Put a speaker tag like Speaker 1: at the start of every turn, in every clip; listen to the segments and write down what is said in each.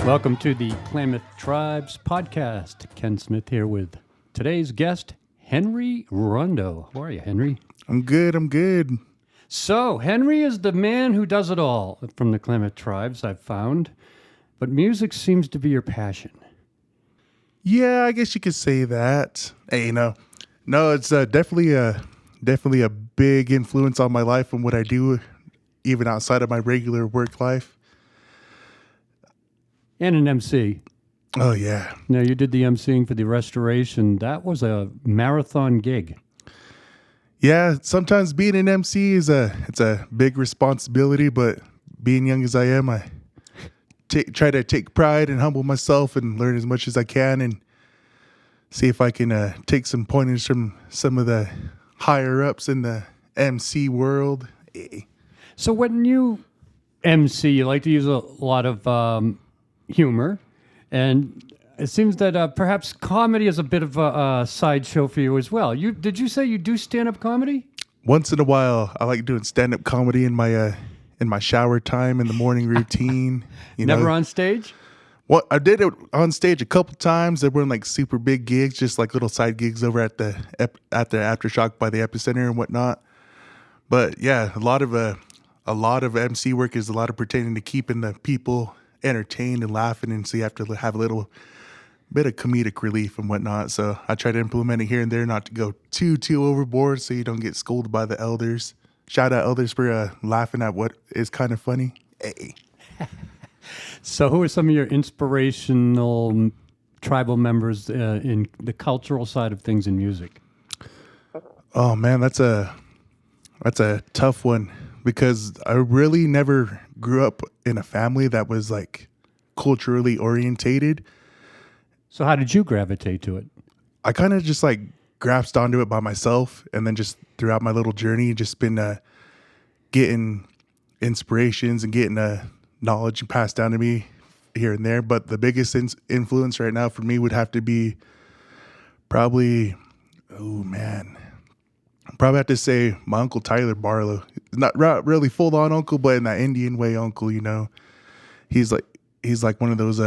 Speaker 1: Welcome to the Klamath Tribes podcast. Ken Smith here with today's guest, Henry Rondeau. How are you, Henry?
Speaker 2: I'm good.
Speaker 1: So, Henry is the man who does it all from the Klamath Tribes, I've found. But music seems to be your passion.
Speaker 2: Yeah, I guess you could say that. Hey, no, it's definitely a big influence on my life and what I do, even outside of my regular work life.
Speaker 1: And an MC.
Speaker 2: Oh, yeah.
Speaker 1: Now, you did the MCing for the restoration. That was a marathon gig.
Speaker 2: Yeah, sometimes being an MC it's a big responsibility, but being young as I am, I try to take pride and humble myself and learn as much as I can and see if I can take some pointers from some of the higher ups in the MC world.
Speaker 1: So when you MC, you like to use a lot of humor, and it seems that perhaps comedy is a bit of a sideshow for you as well. Did you say you do stand-up comedy?
Speaker 2: Once in a while, I like doing stand-up comedy in my shower time in the morning routine.
Speaker 1: Never on stage?
Speaker 2: Well, I did it on stage a couple times. They weren't like super big gigs, just like little side gigs over at the Aftershock by the Epicenter and whatnot. But yeah, a lot of MC work is a lot of pretending to keeping the people entertained and laughing, and so you have to have a little bit of comedic relief and whatnot. So I try to implement it here and there, not to go too overboard, so you don't get scolded by the elders. Shout out elders for laughing at what is kind of funny. Hey.
Speaker 1: So who are some of your inspirational tribal members in the cultural side of things in music?
Speaker 2: Oh man, that's a tough one, because I really never grew up in a family that was like culturally orientated.
Speaker 1: So how did you gravitate to it?
Speaker 2: I kind of just like grasped onto it by myself, and then just throughout my little journey, just been getting inspirations and getting knowledge passed down to me here and there. But the biggest influence right now for me would have to be probably have to say my Uncle Tyler Barlow. Not really full on uncle, but in that Indian way uncle, He's like one of those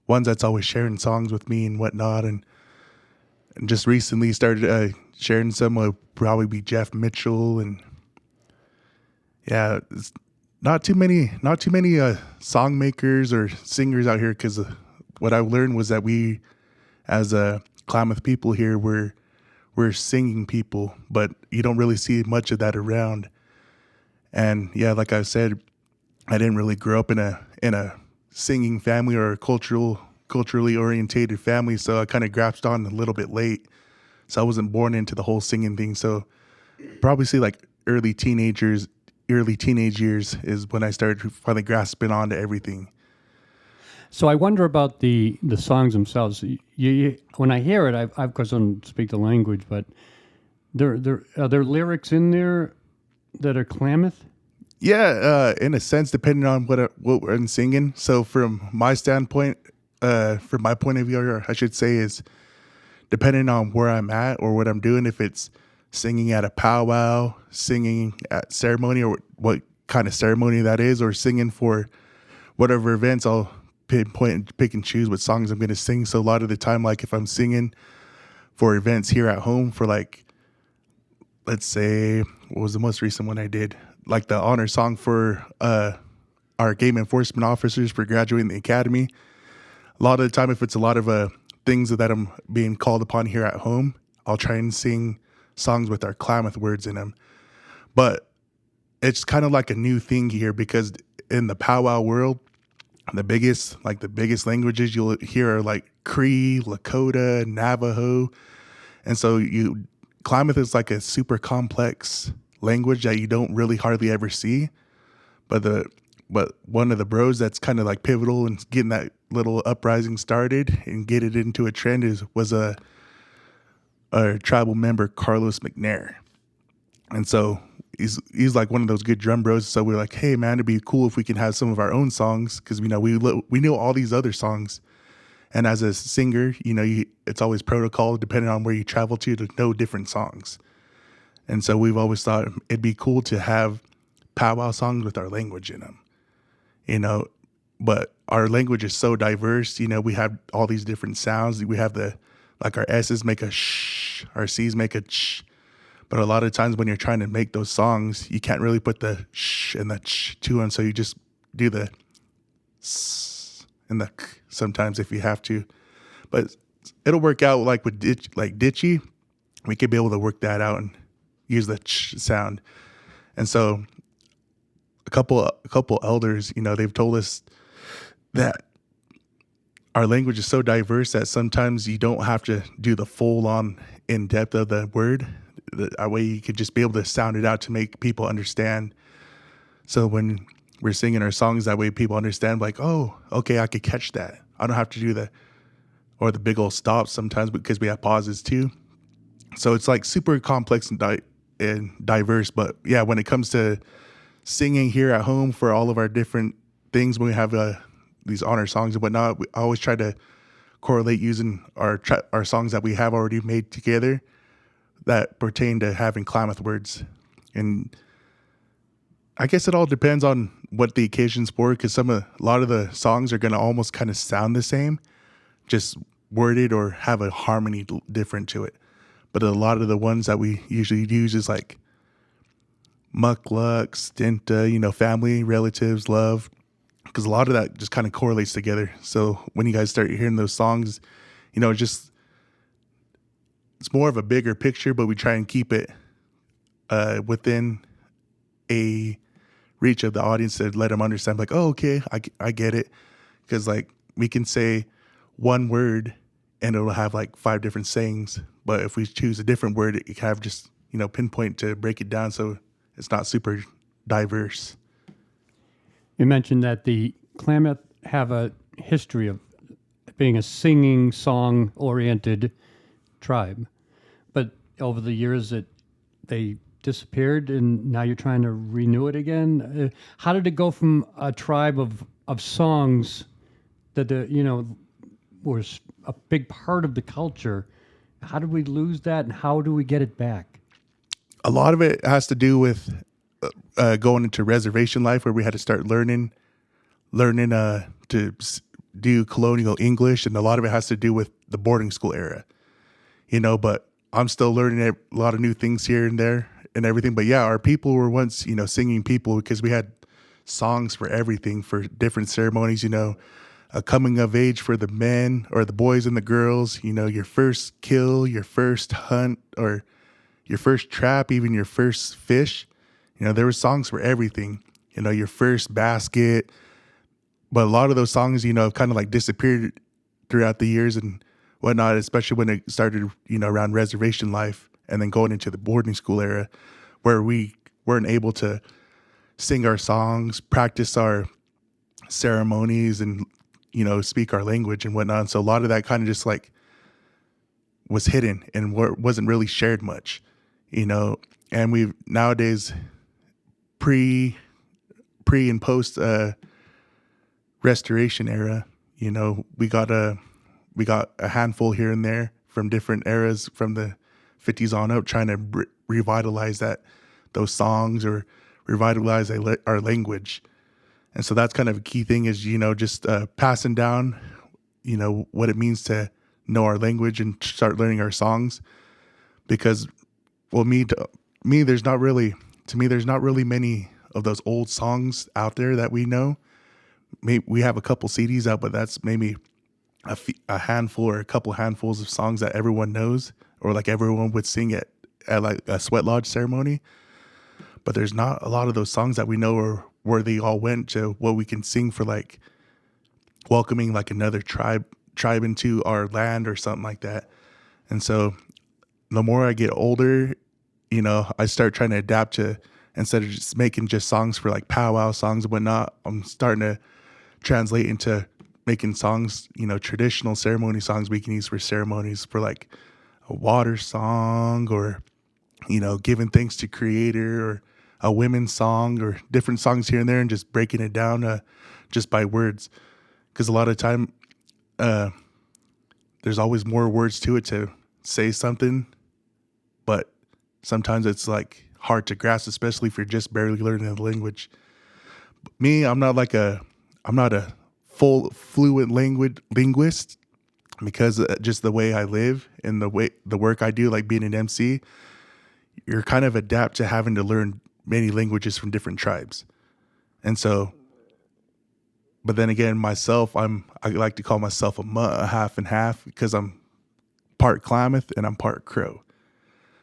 Speaker 2: ones that's always sharing songs with me and whatnot, and just recently started sharing some. Would probably be Jeff Mitchell, and yeah, it's not too many song makers or singers out here, because what I learned was that we, as Klamath people here, we're singing people, but you don't really see much of that around. And yeah, like I said, I didn't really grow up in a singing family or a culturally orientated family, so I kind of grasped on a little bit late. So I wasn't born into the whole singing thing. So probably say like early teenage years is when I started finally grasping onto everything.
Speaker 1: So I wonder about the songs themselves. You when I hear it, I of course don't speak the language, but are there lyrics in there that are Klamath?
Speaker 2: Yeah, in a sense, depending on what we're singing. So from my standpoint, from my point of view, or I should say, is depending on where I'm at or what I'm doing. If it's singing at a powwow, singing at ceremony, or what kind of ceremony that is, or singing for whatever events, I'll pinpoint and pick and choose what songs I'm going to sing. So a lot of the time, like if I'm singing for events here at home, for like, let's say, what was the most recent one I did? Like the honor song for our game enforcement officers for graduating the academy. A lot of the time, if it's a lot of things that I'm being called upon here at home, I'll try and sing songs with our Klamath words in them. But it's kind of like a new thing here, because in the powwow world, the biggest languages you'll hear are like Cree, Lakota, Navajo. And so Klamath is like a super complex language that you don't really hardly ever see. But one of the bros that's kind of like pivotal in getting that little uprising started and get it into a trend was a tribal member, Carlos McNair. And so he's like one of those good drum bros. So we're like, hey man, it'd be cool if we can have some of our own songs, because we know all these other songs, And as a singer, it's always protocol depending on where you travel to know different songs. And so we've always thought it'd be cool to have powwow songs with our language in them, but our language is so diverse. We have all these different sounds. We have our S's make a sh, our C's make a ch. But a lot of times when you're trying to make those songs, you can't really put the sh and the ch to them. So you just do the s and the k sometimes if you have to. But it'll work out like with ditchy. We could be able to work that out and use the ch sound. And so a couple elders, they've told us that our language is so diverse that sometimes you don't have to do the full on in depth of the word. That way you could just be able to sound it out to make people understand. So when we're singing our songs, that way people understand, like, oh, okay, I could catch that. I don't have to do the big old stops sometimes because we have pauses too. So it's like super complex and diverse. But yeah, when it comes to singing here at home for all of our different things, when we have these honor songs and whatnot, I always try to correlate using our songs that we have already made together that pertain to having Klamath words. And I guess it all depends on what the occasion's for, because a lot of the songs are going to almost kind of sound the same, just worded or have a harmony different to it. But a lot of the ones that we usually use is like mukluk, stinta, family, relatives, love, because a lot of that just kind of correlates together. So when you guys start hearing those songs, it's more of a bigger picture, but we try and keep it within a reach of the audience to let them understand, like, oh, okay, I get it. Because like we can say one word and it'll have like 5 different sayings. But if we choose a different word, it can have just, pinpoint to break it down so it's not super diverse.
Speaker 1: You mentioned that the Klamath have a history of being a singing, song-oriented tribe. But over the years they disappeared and now you're trying to renew it again. How did it go from a tribe of songs that was a big part of the culture? How did we lose that and how do we get it back?
Speaker 2: A lot of it has to do with going into reservation life, where we had to start learning to do colonial English. And a lot of it has to do with the boarding school era, but I'm still learning a lot of new things here and there and everything. But yeah, our people were once, singing people, because we had songs for everything, for different ceremonies, a coming of age for the men or the boys and the girls, your first kill, your first hunt, or your first trap, even your first fish. There were songs for everything, your first basket. But a lot of those songs, have kind of like disappeared throughout the years and whatnot, especially when it started, around reservation life and then going into the boarding school era, where we weren't able to sing our songs, practice our ceremonies, and, speak our language and whatnot. And so a lot of that kind of just like was hidden and wasn't really shared much, and we've nowadays pre and post restoration era, we got a handful here and there from different eras from the 50s on up, trying to revitalize those songs or revitalize our language. And so that's kind of a key thing is, just passing down, what it means to know our language and start learning our songs. Because, well, there's not really many of those old songs out there that we know. We have a couple CDs out, but that's maybe a handful or a couple handfuls of songs that everyone knows, or like everyone would sing at like a sweat lodge ceremony. But there's not a lot of those songs that we know or where they all went to, what we can sing for like welcoming like another tribe into our land or something like that. And so the more I get older, I start trying to adapt to, instead of just making just songs for like powwow songs and whatnot, I'm starting to translate into making songs, traditional ceremony songs we can use for ceremonies, for like a water song, or, giving thanks to Creator, or a women's song, or different songs here and there, and just breaking it down just by words. Because a lot of time, there's always more words to it to say something, but sometimes it's like hard to grasp, especially if you're just barely learning the language. Me, I'm not a full fluent linguist because just the way I live and the work I do, like being an MC, you're kind of adapt to having to learn many languages from different tribes. And so, but then again, myself, I like to call myself a half and half because I'm part Klamath and I'm part Crow.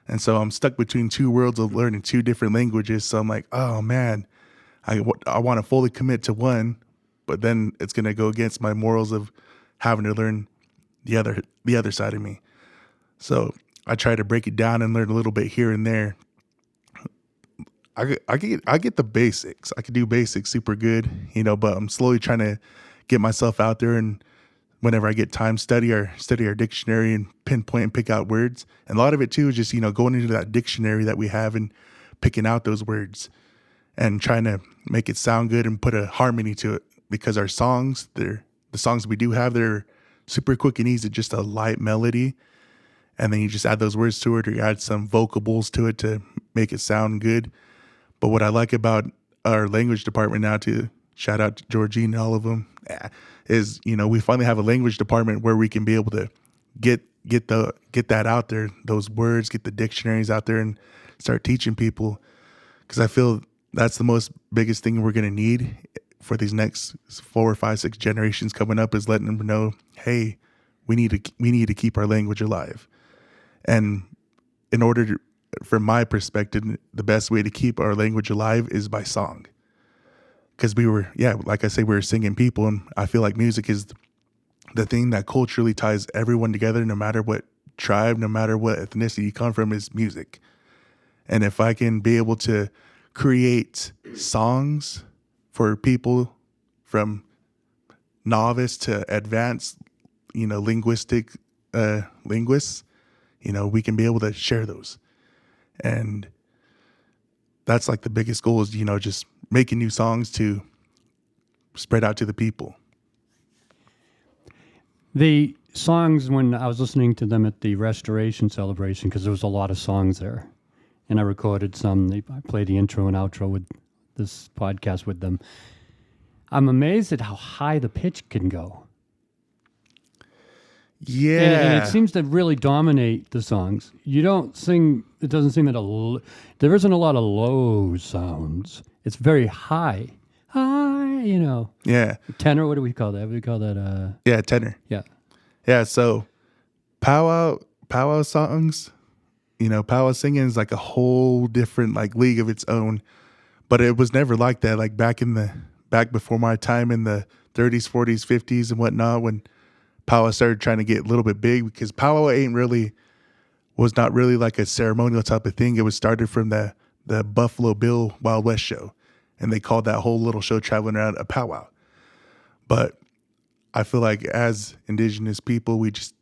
Speaker 2: And so I'm stuck between two worlds of learning two different languages. So I'm like, oh man, I want to fully commit to one, but then it's going to go against my morals of having to learn the other side of me. So I try to break it down and learn a little bit here and there. I get the basics. I can do basics super good, but I'm slowly trying to get myself out there, and whenever I get time, study our dictionary and pinpoint and pick out words. And a lot of it too is just, going into that dictionary that we have and picking out those words and trying to make it sound good and put a harmony to it, because our songs, the songs we do have, they're super quick and easy, just a light melody. And then you just add those words to it, or you add some vocables to it to make it sound good. But what I like about our language department now, to shout out to Georgine and all of them, is, we finally have a language department where we can be able to get that out there, those words, get the dictionaries out there and start teaching people. Because I feel that's the biggest thing we're going to need for these next 4, 5, 6 generations coming up, is letting them know, hey, we need to keep our language alive. And in order to, from my perspective, the best way to keep our language alive is by song. Because like I say, we were singing people, and I feel like music is the thing that culturally ties everyone together, no matter what tribe, no matter what ethnicity you come from, is music. And if I can be able to create songs for people from novice to advanced, linguists, we can be able to share those. And that's like the biggest goal is, just making new songs to spread out to the people.
Speaker 1: The songs, when I was listening to them at the restoration celebration, because there was a lot of songs there, and I recorded some. I played the intro and outro with this podcast with them. I'm amazed at how high the pitch can go.
Speaker 2: Yeah.
Speaker 1: And it seems to really dominate the songs. You don't sing, it doesn't seem that there isn't a lot of low sounds. It's very high. High,
Speaker 2: Yeah.
Speaker 1: Tenor, what do we call that? We call that,
Speaker 2: Yeah, tenor.
Speaker 1: Yeah.
Speaker 2: Yeah, so powwow songs, powwow singing is like a whole different like league of its own. But it was never like that. Like back before my time in the 30s, 40s, 50s and whatnot, when powwow started trying to get a little bit big, because powwow was not really like a ceremonial type of thing. It was started from the Buffalo Bill Wild West show, and they called that whole little show traveling around a powwow. But I feel like as indigenous people, we just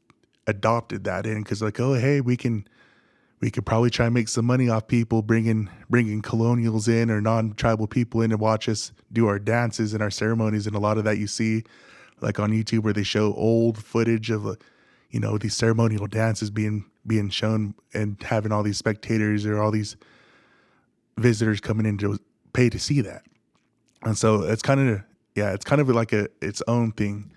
Speaker 2: adopted that in, because like, oh, hey, we could probably try and make some money off people bringing colonials in or non-tribal people in to watch us do our dances and our ceremonies. And a lot of that you see like on YouTube, where they show old footage of, these ceremonial dances being shown, and having all these spectators or all these visitors coming in to pay to see that. And so it's kind of like its own thing.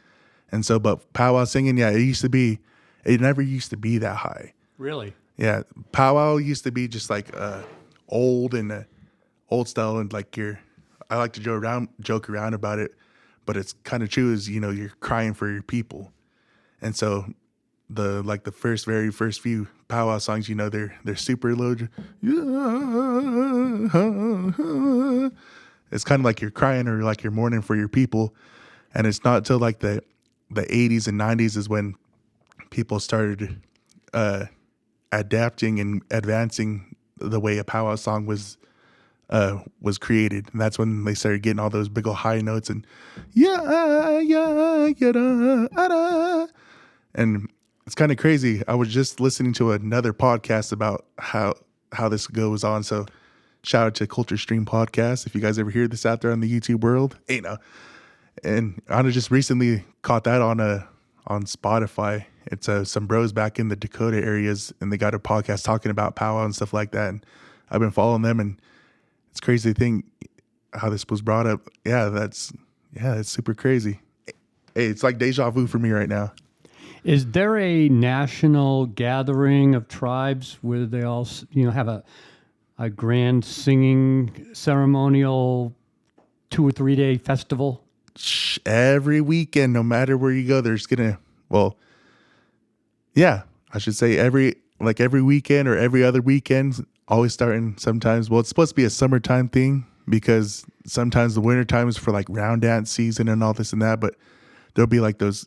Speaker 2: And so, but powwow singing, it never used to be that high.
Speaker 1: Really?
Speaker 2: Yeah. Powwow used to be just like old style, and like I like to joke around about it, but it's kind of true, is, you're crying for your people. And so the very first few powwow songs, they're super low. It's kind of like you're crying or like you're mourning for your people. And it's not till like the 80s and 90s is when people started adapting and advancing the way a powwow song was created. And that's when they started getting all those big old high notes and and it's kind of crazy. I was just listening to another podcast about how this goes on. So shout out to Culture Stream Podcast. If you guys ever hear this out there on the YouTube world, And I just recently caught that on on Spotify. It's some bros back in the Dakota areas, and they got a podcast talking about powwow and stuff like that. And I've been following them, and it's crazy to think how this was brought up. That's super crazy. Hey, it's like deja vu for me right now.
Speaker 1: Is there a national gathering of tribes where they all, have a grand singing ceremonial 2 or 3 day festival?
Speaker 2: Every weekend, no matter where you go, there's I should say every weekend or every other weekend, always starting sometimes. Well, it's supposed to be a summertime thing because sometimes the winter time is for like round dance season and all this and that, but there'll be like those,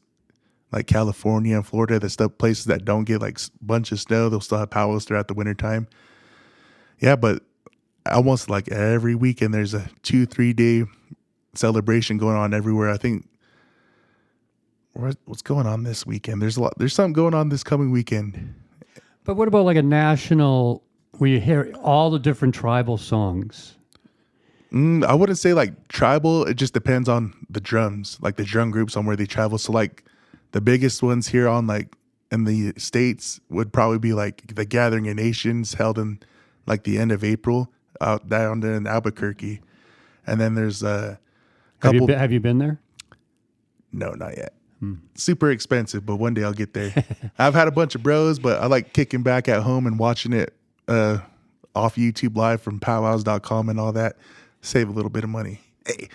Speaker 2: like California and Florida, the stuff places that don't get like a bunch of snow, they'll still have powwows throughout the winter time. Yeah, but almost like every weekend there's a 2-3 day celebration going on everywhere. I think what's going on this weekend? There's something going on this coming weekend.
Speaker 1: But what about like a national where you hear all the different tribal songs?
Speaker 2: I wouldn't say like tribal. It just depends on the drums, like the drum groups on where they travel. So like the biggest ones here on like in the States would probably be like the Gathering of Nations held in like the end of April out down in Albuquerque. And then there's a couple.
Speaker 1: Have you been there?
Speaker 2: No, not yet. Super expensive, but one day I'll get there. I've had a bunch of bros, but I like kicking back at home and watching it off YouTube Live from powwows.com and all that. Save a little bit of money. Hey,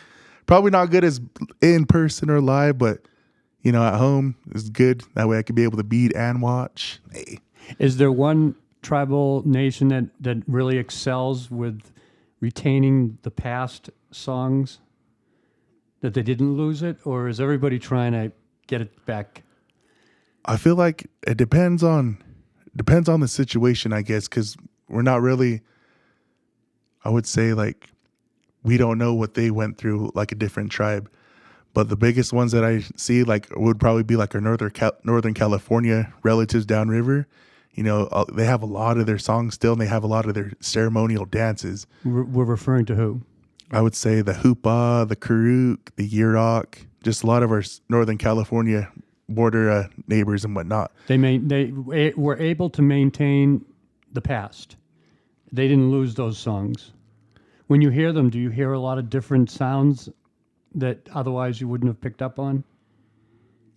Speaker 2: probably not good as in person or live, but at home is good. That way I can be able to beat and watch. Hey.
Speaker 1: Is there one tribal nation that really excels with retaining the past songs, that they didn't lose it, or is everybody trying to get it back?
Speaker 2: I feel like it depends on the situation, I guess, because we're not really, I would say, like, we don't know what they went through like a different tribe. But the biggest ones that I see like would probably be like our Northern California relatives downriver. They have a lot of their songs still, and they have a lot of their ceremonial dances.
Speaker 1: We're referring to who?
Speaker 2: I would say the Hoopa, the Karuk, the Yurok, just a lot of our Northern California border neighbors and whatnot.
Speaker 1: They were able to maintain the past. They didn't lose those songs. When you hear them, do you hear a lot of different sounds that otherwise you wouldn't have picked up on?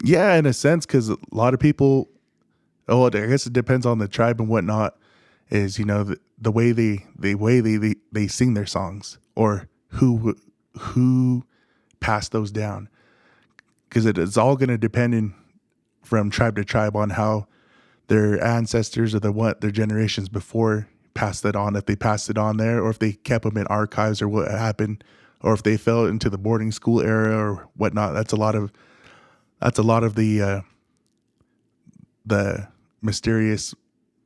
Speaker 2: Yeah, in a sense, because a lot of people, I guess it depends on the tribe and whatnot, is, the way they sing their songs, or who passed those down. Because it is all going to depend from tribe to tribe on how their ancestors or their generations before passed it on, if they passed it on there, or if they kept them in archives, or what happened, or if they fell into the boarding school era or whatnot. That's a lot of the mysterious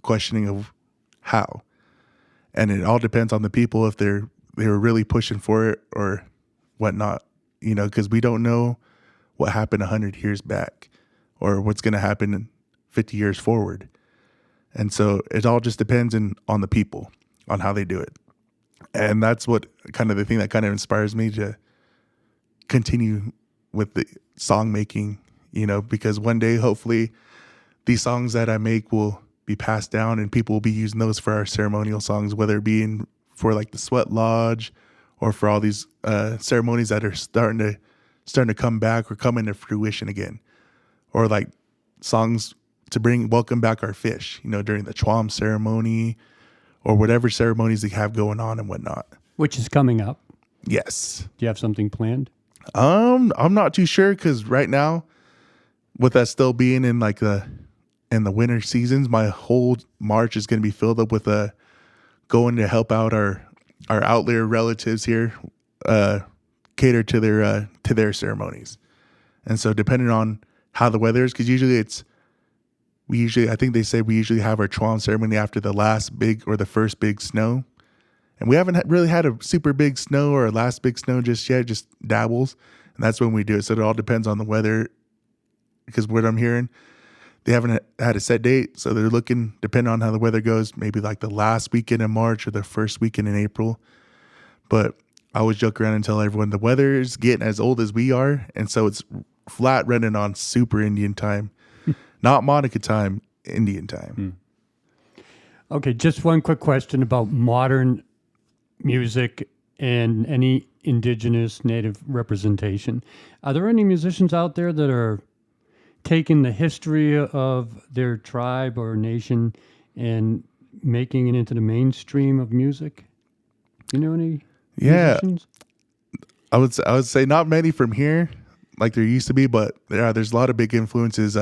Speaker 2: questioning of how, and it all depends on the people if they were really pushing for it or whatnot. Because we don't know what happened 100 years back or what's going to happen 50 years forward. And so it all just depends on the people, on how they do it. And that's what kind of the thing that kind of inspires me to continue with the song making, because one day, hopefully, these songs that I make will be passed down and people will be using those for our ceremonial songs, whether it be for like the Sweat Lodge or for all these ceremonies that are starting to come back or come into fruition again, or like songs to welcome back our fish, during the Chwam ceremony or whatever ceremonies they have going on and whatnot.
Speaker 1: Which is coming up.
Speaker 2: Yes.
Speaker 1: Do you have something planned?
Speaker 2: I'm not too sure, because right now, with us still being in like in the winter seasons, my whole March is going to be filled up with going to help out our outlier relatives here, cater to their ceremonies. And so depending on how the weather is, because I think they say we usually have our Chwam ceremony after the last big or the first big snow. And we haven't really had a super big snow or a last big snow just yet, just dabbles. And that's when we do it. So it all depends on the weather, because what I'm hearing, they haven't had a set date. So they're looking, depending on how the weather goes, maybe like the last weekend in March or the first weekend in April. But I always joke around and tell everyone the weather is getting as old as we are. And so it's flat running on super Indian time, not Monica time, Indian time.
Speaker 1: Okay, just one quick question about modern music and any indigenous native representation. Are there any musicians out there that are taking the history of their tribe or nation and making it into the mainstream of music? You know any musicians?
Speaker 2: I would say not many from here, like there used to be, but there's a lot of big influences.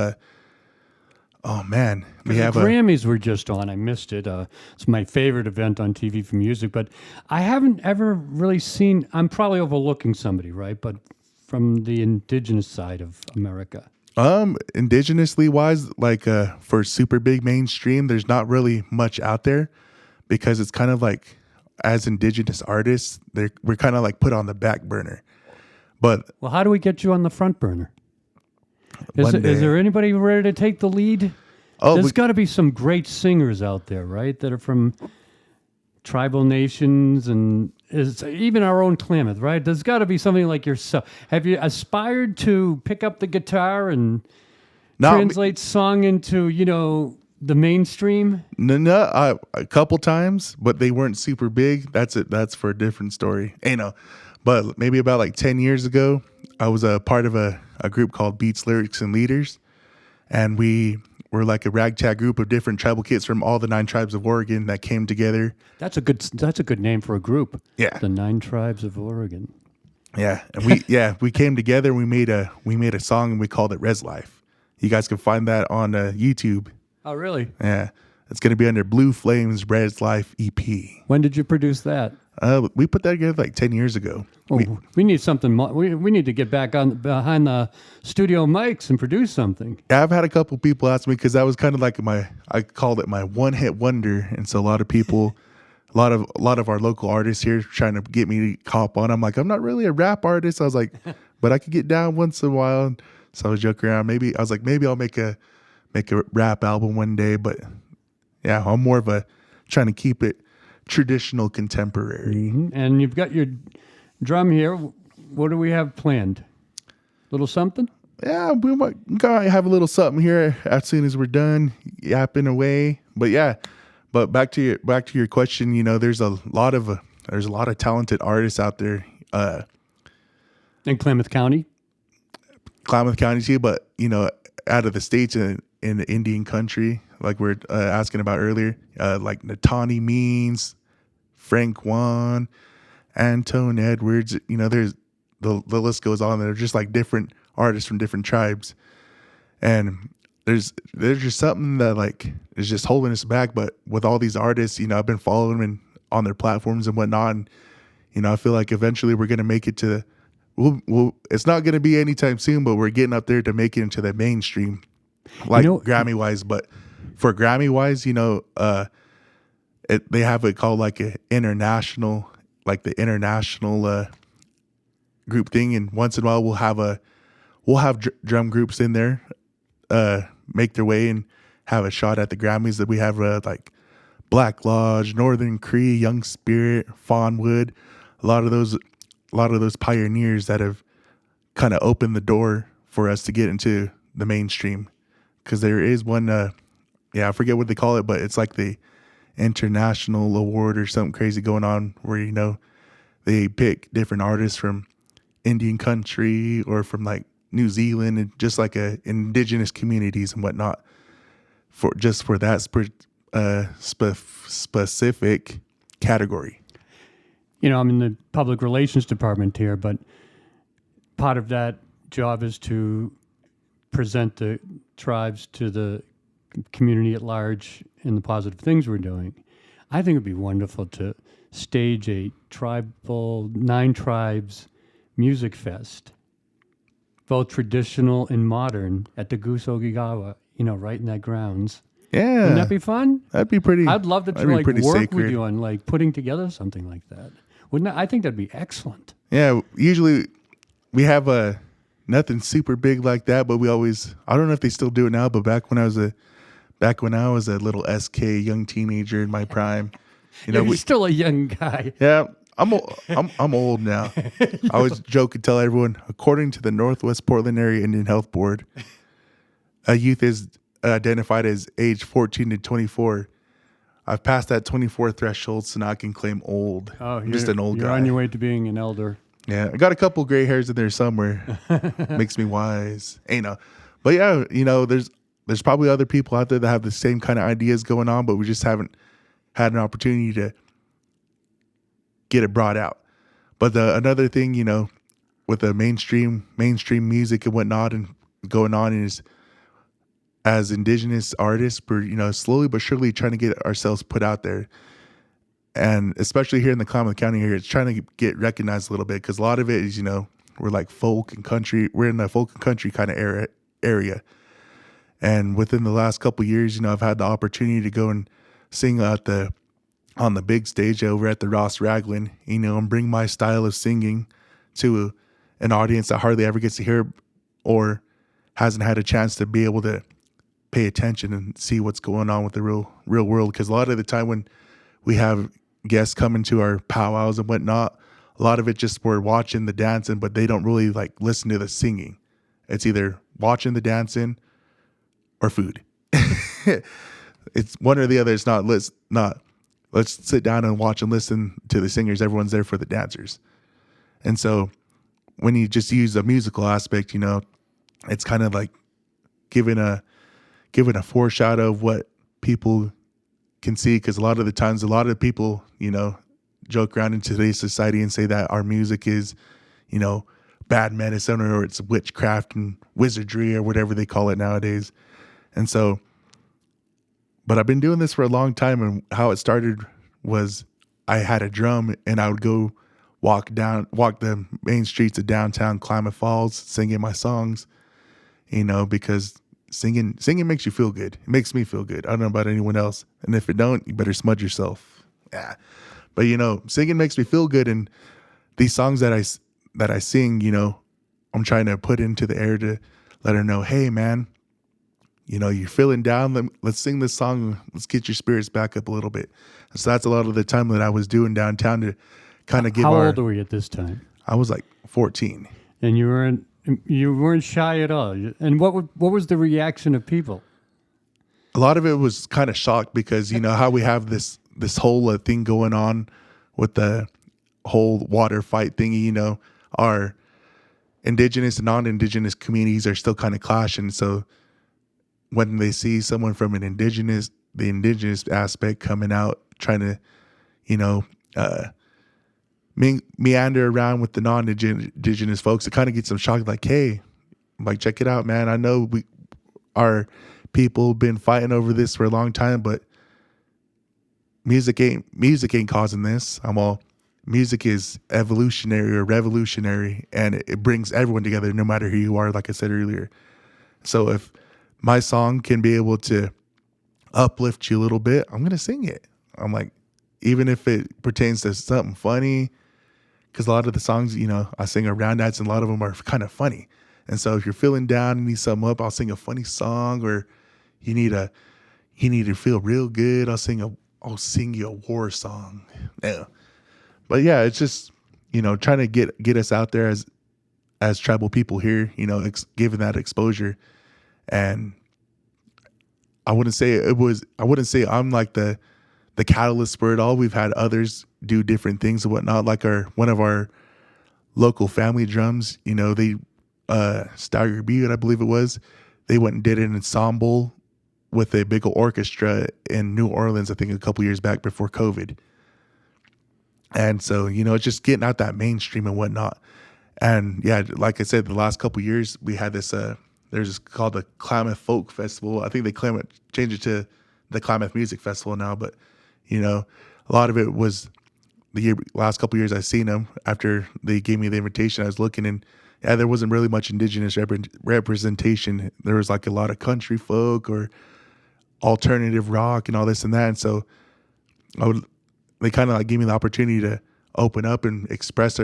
Speaker 2: Oh man, we
Speaker 1: The
Speaker 2: have
Speaker 1: Grammys were just on. I missed it. It's my favorite event on TV for music, but I haven't ever really seen. I'm probably overlooking somebody, right? But from the indigenous side of America.
Speaker 2: indigenously wise, like for super big mainstream, there's not really much out there because it's kind of like as indigenous artists, we're kind of like put on the back burner. But
Speaker 1: Well, how do we get you on the front burner?
Speaker 2: one
Speaker 1: Is
Speaker 2: day-
Speaker 1: there anybody ready to take the lead?
Speaker 2: Oh,
Speaker 1: There's got to be some great singers out there, right? That are from tribal nations and is even our own Klamath, right? There's got to be something like yourself. Have you aspired to pick up the guitar and
Speaker 2: not me-
Speaker 1: translate song into, the mainstream?
Speaker 2: No, a couple times, but they weren't super big. That's it. That's for a different story. But maybe about like 10 years ago, I was a part of a group called Beats, Lyrics, and Leaders. And we were like a ragtag group of different tribal kids from all the 9 tribes of Oregon that came together.
Speaker 1: That's a good name for a group.
Speaker 2: Yeah.
Speaker 1: The 9 Tribes of Oregon.
Speaker 2: Yeah. And we came together and we made a song and we called it Res Life. You guys can find that on YouTube.
Speaker 1: Oh, really?
Speaker 2: Yeah. It's going to be under Blue Flames Res Life EP.
Speaker 1: When did you produce that?
Speaker 2: We put that together like 10 years ago.
Speaker 1: Oh, we need something. We need to get back on behind the studio mics and produce something.
Speaker 2: I've had a couple people ask me because that was kind of like I called it my one hit wonder. And so a lot of people, a lot of our local artists here trying to get me to cop on. I'm like, I'm not really a rap artist. I was like, but I could get down once in a while. So I was joking around. Maybe I'll make a rap album one day. But yeah, I'm more of a trying to keep it traditional contemporary.
Speaker 1: Mm-hmm. And you've got your drum here. What do we have planned? Little something?
Speaker 2: Yeah, we might have a little something here as soon as we're done yapping away. But yeah, back to your question. There's a lot of talented artists out there.
Speaker 1: In Klamath County?
Speaker 2: Klamath County too, but out of the states in the Indian country, like we're asking about earlier, like Natani Means, Frank Juan, Antone Edwards. There's the list goes on. They're just like different artists from different tribes, and there's just something that like is just holding us back. But with all these artists, I've been following them on their platforms and whatnot, and I feel like eventually we're gonna make it to. It's not gonna be anytime soon, but we're getting up there to make it into the mainstream, like Grammy wise. But for Grammy wise, they have it called like an international, like the international group thing, and once in a while we'll have drum groups in there make their way and have a shot at the Grammys. That we have like Black Lodge, Northern Cree, Young Spirit, Fawnwood, a lot of those pioneers that have kind of opened the door for us to get into the mainstream. Because there is one, I forget what they call it, but it's like the international award or something crazy going on where they pick different artists from Indian country or from like New Zealand and just like indigenous communities and whatnot for that specific category.
Speaker 1: I'm in the public relations department here, but part of that job is to present the tribes to the community at large in the positive things we're doing. I think it'd be wonderful to stage a tribal 9 tribes music fest, both traditional and modern, at the Goose Ogigawa, right in that grounds.
Speaker 2: Yeah.
Speaker 1: Wouldn't that be fun?
Speaker 2: That'd be pretty.
Speaker 1: I'd love to
Speaker 2: that'd be pretty
Speaker 1: work
Speaker 2: sacred
Speaker 1: with you on like putting together something like that. I think that'd be excellent.
Speaker 2: Yeah, usually we have nothing super big like that, but we always, I don't know if they still do it now, but back when I was a little SK young teenager in my prime,
Speaker 1: You're still a young guy.
Speaker 2: yeah, I'm old now. I always joke and tell everyone, according to the Northwest Portland Area Indian Health Board, a youth is identified as age 14 to 24. I've passed that 24 threshold, so now I can claim old.
Speaker 1: Oh,
Speaker 2: I'm just an old
Speaker 1: you're
Speaker 2: guy.
Speaker 1: on your way to being an elder.
Speaker 2: Yeah, I got a couple gray hairs in there somewhere. Makes me wise. Ain't no. But yeah, there's probably other people out there that have the same kind of ideas going on, but we just haven't had an opportunity to get it brought out. But another thing, with the mainstream music and whatnot and going on is, as indigenous artists, we're slowly but surely trying to get ourselves put out there. And especially here in the Klamath County area, it's trying to get recognized a little bit, because a lot of it is, we're like folk and country. We're in the folk and country kind of area. And within the last couple of years, I've had the opportunity to go and sing on the big stage over at the Ross Raglan, and bring my style of singing to an audience that hardly ever gets to hear or hasn't had a chance to be able to pay attention and see what's going on with the real world. Because a lot of the time when we have guests come into our powwows and whatnot, a lot of it just we're watching the dancing, but they don't really like listen to the singing. It's either watching the dancing or food. It's one or the other. It's not let's sit down and watch and listen to the singers. Everyone's there for the dancers. And so when you just use a musical aspect, it's kind of like giving a foreshadow of what people can see. Because a lot of the times, a lot of people, joke around in today's society and say that our music is, bad medicine, or it's witchcraft and wizardry, or whatever they call it nowadays. And so, but I've been doing this for a long time, and how it started was I had a drum, and I would go walk the main streets of downtown Klamath Falls singing my songs, because singing makes you feel good. It makes me feel good. I don't know about anyone else. And if it don't, you better smudge yourself. Yeah. But singing makes me feel good, and these songs that I sing, I'm trying to put into the air to let her know, hey man, you're feeling down. Let's sing this song. Let's get your spirits back up a little bit. So that's a lot of the time that I was doing downtown to kind of give
Speaker 1: How old were you at this time?
Speaker 2: I was like 14.
Speaker 1: And you weren't shy at all. And what was the reaction of people?
Speaker 2: A lot of it was kind of shocked, because how we have this whole thing going on with the whole water fight thingy. Our indigenous and non-indigenous communities are still kind of clashing. So when they see someone from the indigenous aspect coming out trying to, meander around with the non-indigenous folks, it kind of gets them shocked. Like, hey, check it out, man. I know our people been fighting over this for a long time, but music ain't causing this. Music is evolutionary or revolutionary, and it brings everyone together, no matter who you are, like I said earlier. So if my song can be able to uplift you a little bit, I'm going to sing it. I'm like, even if it pertains to something funny, because a lot of the songs, I sing around dance, and a lot of them are kind of funny. And so if you're feeling down and need something up, I'll sing a funny song. Or you need to feel real good, I'll sing you a war song. Yeah. But yeah, it's just, trying to get us out there as tribal people here, giving that exposure. And I wouldn't say I'm like the catalyst for it all. We've had others do different things and whatnot. Like one of our local family drums, they Stagger Butte, I believe it was, they went and did an ensemble with a big orchestra in New Orleans, I think a couple years back before COVID. And so, it's just getting out that mainstream and whatnot. And yeah, like I said, the last couple years we had this, there's called the Klamath Folk Festival. I think they changed it to the Klamath Music Festival now, but a lot of it was last couple years I've seen them. After they gave me the invitation, I was looking, and yeah, there wasn't really much indigenous representation. There was like a lot of country folk or alternative rock and all this and that. And so they kind of like gave me the opportunity to open up and express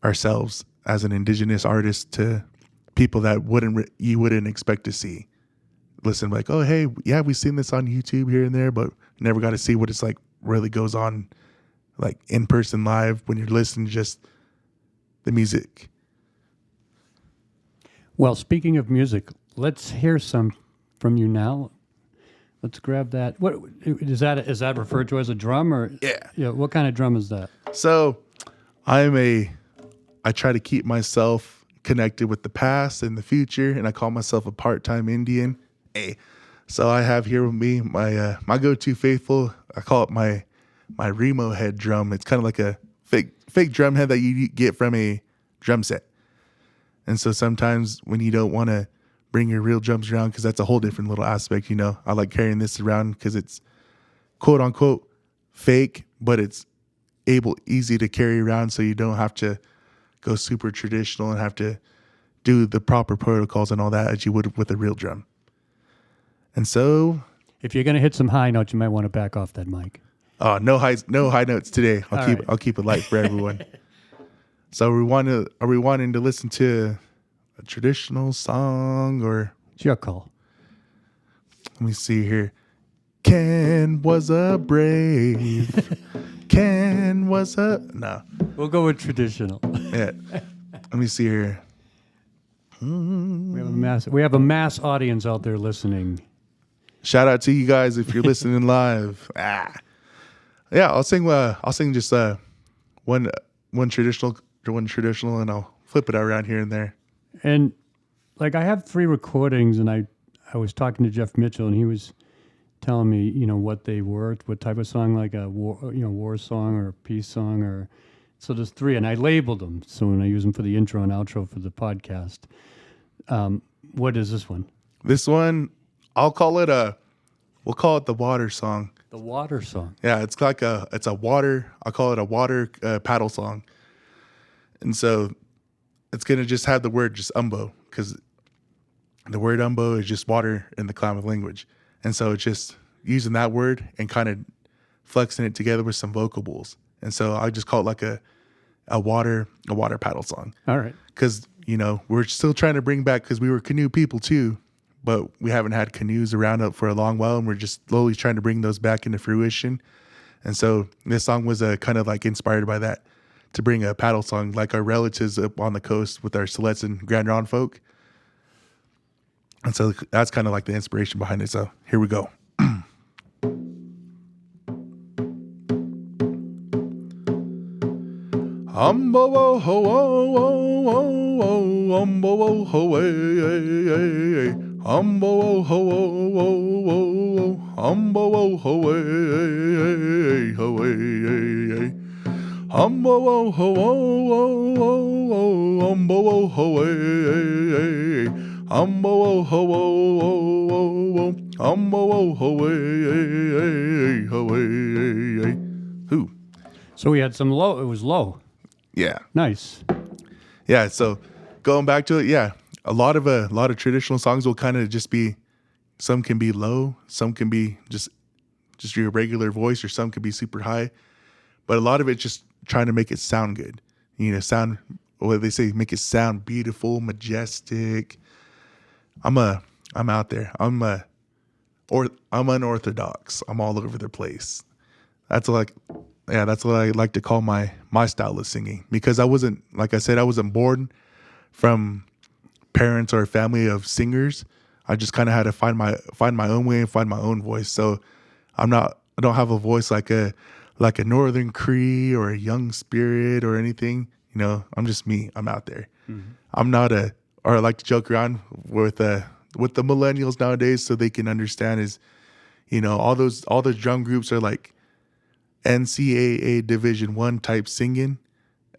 Speaker 2: ourselves as an indigenous artist to people that you wouldn't expect to see. Listen, oh, hey, yeah, we've seen this on YouTube here and there, but never got to see what it's like really goes on like in person live when you're listening to just the music.
Speaker 1: Well, speaking of music, let's hear some from you now. Let's grab that. What is that? Is that referred to as a drum or?
Speaker 2: Yeah.
Speaker 1: What kind of drum is that?
Speaker 2: So I try to keep myself connected with the past and the future, and I call myself a part-time Indian. Hey, so I have here with me my go-to faithful. I call it my Remo head drum. It's kind of like a fake drum head that you get from a drum set. And so sometimes when you don't want to bring your real drums around, because that's a whole different little aspect, I like carrying this around because it's quote unquote fake, but it's easy to carry around, so you don't have to go super traditional and have to do the proper protocols and all that as you would with a real drum. And so,
Speaker 1: if you're going to hit some high notes, you might want to back off that mic.
Speaker 2: no high notes today. I'll keep it light for everyone. So are we wanting to listen to a traditional song, or
Speaker 1: It's your call.
Speaker 2: let me see here. Ken was a brave. Ken was a no.
Speaker 1: We'll go with traditional.
Speaker 2: Yeah. Let me see here.
Speaker 1: We have a mass audience out there listening.
Speaker 2: Shout out to you guys if you're listening live. Yeah, I'll sing just one traditional, and I'll flip it around here and there.
Speaker 1: And like I have 3 recordings, and I was talking to Jeff Mitchell, and he was telling me, what they were, what type of song, like a war song or a peace song, or so there's 3, and I labeled them. So when I use them for the intro and outro for the podcast, what is this one?
Speaker 2: This one, we'll call it the water song.
Speaker 1: The water song.
Speaker 2: Yeah, it's like it's a water. I'll call it a water paddle song. And so it's gonna just have the word just umbo, because the word umbo is just water in the Klamath language. And so it's just using that word and kind of flexing it together with some vocables. And so I just call it like a water paddle song.
Speaker 1: All right.
Speaker 2: Because, we're still trying to bring back, because we were canoe people too, but we haven't had canoes around up for a long while, and we're just slowly trying to bring those back into fruition. And so this song was kind of like inspired by that, to bring a paddle song like our relatives up on the coast with our Siletz and Grand Ronde folk. And so that's kind of like the inspiration behind it. So here we go. Umbo wo ho wo wo wo wo umbo wo ho way umbo wo ho wo wo wo umbo wo ho way umbo wo ho wo wo umbo wo ho way umbo wo ho wo umbo wo ho way. Who?
Speaker 1: So we had some low. It was low.
Speaker 2: Yeah.
Speaker 1: Nice.
Speaker 2: Yeah. So going back to it, yeah, a lot of traditional songs will kind of just be, some can be low, some can be just your regular voice, or some can be super high, but a lot of it just trying to make it sound good. Sound, what they say, make it sound beautiful, majestic. I'm out there. I'm unorthodox. I'm all over the place. That's what I like to call my style of singing, because I wasn't born from parents or a family of singers. I just kind of had to find my own way and find my own voice. So I don't have a voice like a Northern Cree or a Young Spirit or anything. I'm just me. I'm out there. Mm-hmm. I'm not or I like to joke around with the millennials nowadays, so they can understand is, all the drum groups are like NCAA Division 1 type singing,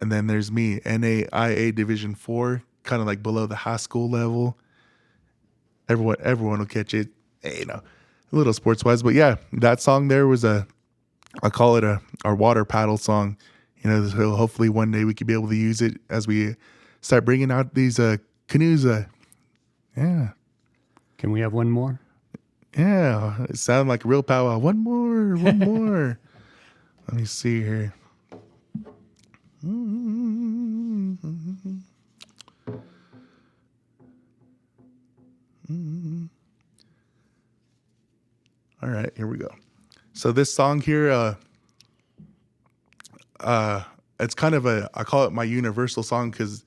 Speaker 2: and then there's me, NAIA Division 4, kind of like below the high school level. Everyone will catch it, a little sports wise. But yeah, that song there was I call it our water paddle song. So hopefully one day we could be able to use it as we start bringing out these canoes. Yeah.
Speaker 1: Can we have one more?
Speaker 2: Yeah, it sounded like a real powwow. One more. Let me see here. All right, here we go. So this song here, it's kind of I call it my universal song because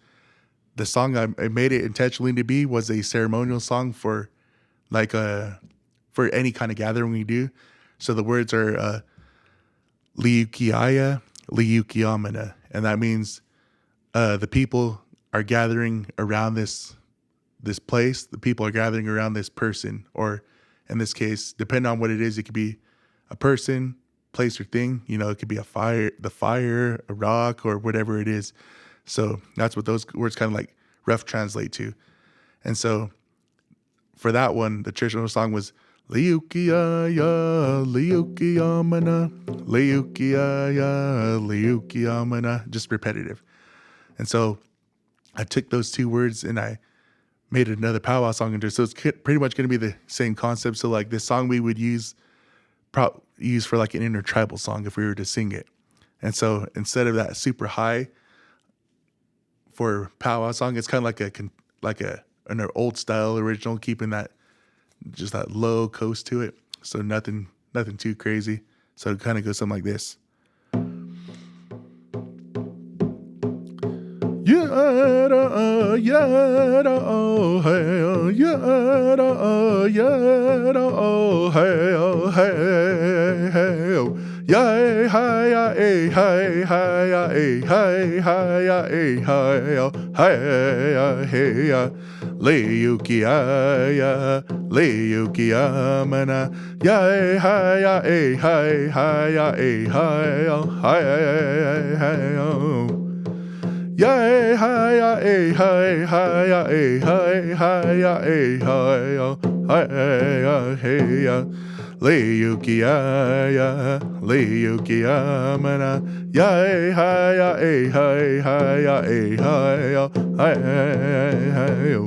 Speaker 2: the song I made it intentionally to be was a ceremonial song for like for any kind of gathering we do. So the words are Liukiaya, Liukiamana, and that means the people are gathering around this place. The people are gathering around this person, or in this case, depending on what it is, it could be a person, place, or thing. You know, it could be the fire, a rock, or whatever it is. So that's what those words kind of like rough translate to. And so for that one, the traditional song was Liukiaya, Liukiamana, Liukiaya, Liukiamana, just repetitive. And so I took those two words and I made another powwow song into it. So it's pretty much going to be the same concept. So like this song we would use for like an intertribal song if we were to sing it. And so instead of that super high for powwow song, it's kind of like an old style original, keeping that just that low coast to it. So nothing too crazy. So it kind of goes something like this. Yada yada oh hey yada yada oh hey hey yay hi ay hi hi ay hi hi ay hi hey hey Liukiaya Liukiamana yay hi ay hi hi ay hi hi yay, hi, ay, hi, hi, ay, hi, hi, ay, hi, hi, Liukiaya, Liukiamana, yay, hi, ay, hi, hi, ay, hi.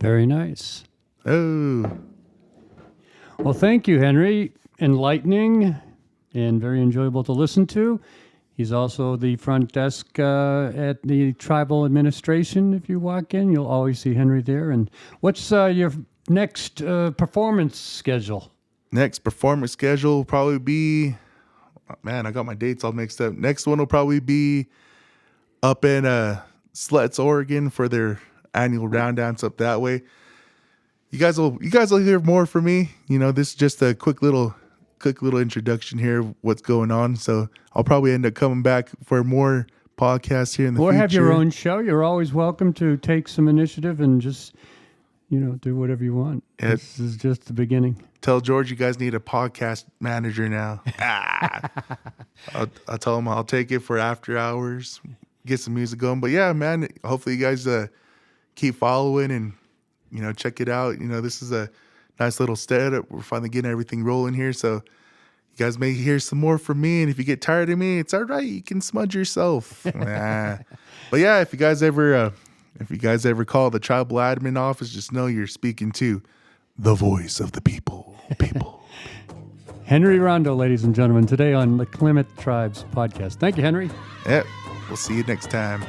Speaker 1: Very nice.
Speaker 2: Oh.
Speaker 1: Well, thank you, Henry. Enlightening and very enjoyable to listen to. He's also the front desk at the tribal administration. If you walk in, you'll always see Henry there. And what's your next performance schedule?
Speaker 2: Next performance schedule will probably be, man, I got my dates all mixed up. Next one will probably be up in Slets, Oregon for their annual round dance up that way. You guys will hear more from me. You know, this is just a quick little introduction here of what's going on. So I'll probably end up coming back for more podcasts here in the future.
Speaker 1: Or have your own show. You're always welcome to take some initiative and just, do whatever you want. This is just the beginning.
Speaker 2: Tell George you guys need a podcast manager now. I'll tell him I'll take it for after hours, get some music going. But yeah, man, hopefully you guys keep following and, check it out. This is a nice little setup. We're finally getting everything rolling here. So you guys may hear some more from me. And if you get tired of me, it's all right. You can smudge yourself. But yeah, if you guys ever call the tribal admin office, just know you're speaking to the voice of the people.
Speaker 1: Henry Rondeau, ladies and gentlemen, today on the Klamath Tribes podcast. Thank you, Henry.
Speaker 2: Yep. We'll see you next time.